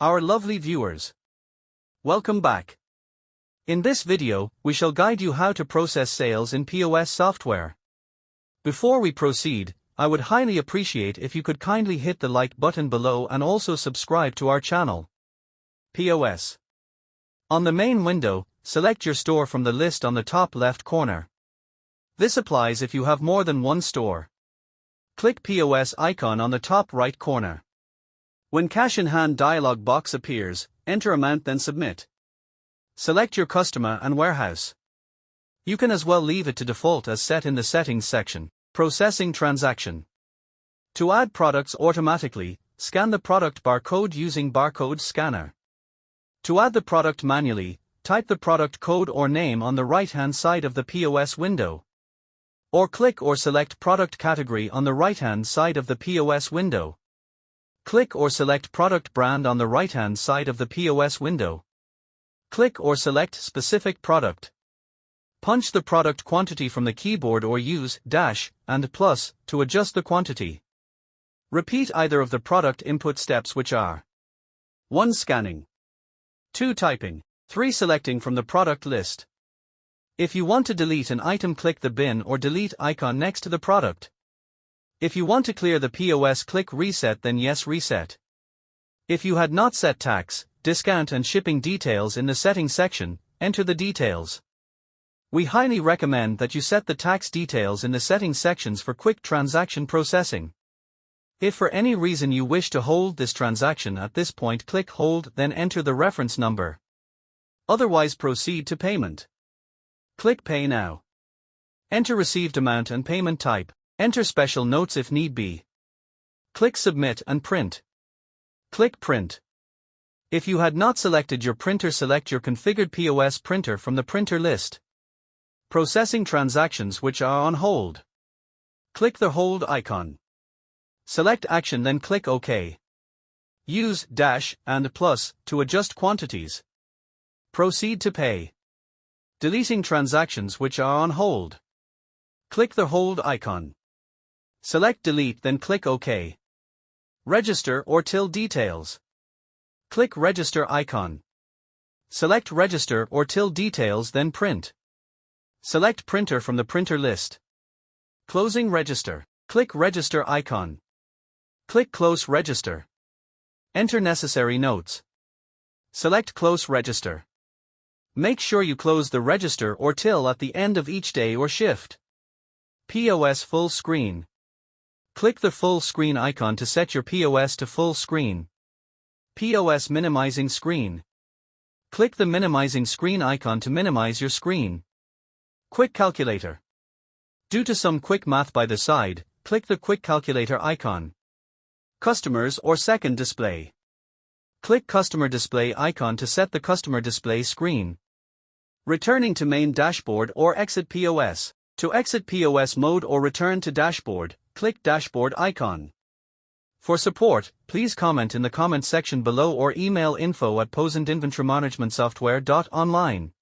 Our lovely viewers, welcome back. In this video, we shall guide you how to process sales in POS software. Before we proceed, I would highly appreciate if you could kindly hit the like button below and also subscribe to our channel. POS. On the main window, select your store from the list on the top left corner. This applies if you have more than one store. Click POS icon on the top right corner. When cash in hand dialog box appears, enter amount then submit. Select your customer and warehouse. You can as well leave it to default as set in the settings section. Processing transaction. To add products automatically, scan the product barcode using barcode scanner. To add the product manually, type the product code or name on the right-hand side of the POS window. Or click or select product category on the right-hand side of the POS window. Click or select product brand on the right-hand side of the POS window. Click or select specific product. Punch the product quantity from the keyboard or use dash and plus to adjust the quantity. Repeat either of the product input steps, which are 1. Scanning, 2. Typing, 3. Selecting from the product list. If you want to delete an item, click the bin or delete icon next to the product. If you want to clear the POS, click reset then yes reset. If you had not set tax, discount and shipping details in the settings section, enter the details. We highly recommend that you set the tax details in the settings sections for quick transaction processing. If for any reason you wish to hold this transaction at this point, click hold then enter the reference number. Otherwise proceed to payment. Click pay now. Enter received amount and payment type. Enter special notes if need be. Click submit and print. Click print. If you had not selected your printer, select your configured POS printer from the printer list. Processing transactions which are on hold. Click the hold icon. Select action then click OK. Use dash and plus to adjust quantities. Proceed to pay. Deleting transactions which are on hold. Click the hold icon. Select delete then click OK. Register or till details. Click register icon. Select register or till details then print. Select printer from the printer list. Closing register. Click register icon. Click close register. Enter necessary notes. Select close register. Make sure you close the register or till at the end of each day or shift. POS full screen. Click the full screen icon to set your POS to full screen. POS minimizing screen. Click the minimizing screen icon to minimize your screen. Quick calculator. Due to some quick math by the side, click the quick calculator icon. Customers or second display. Click customer display icon to set the customer display screen. Returning to main dashboard or exit POS. To exit POS mode or return to dashboard, click dashboard icon. For support, please comment in the comment section below or email info@posandinventorymanagementsoftware.online.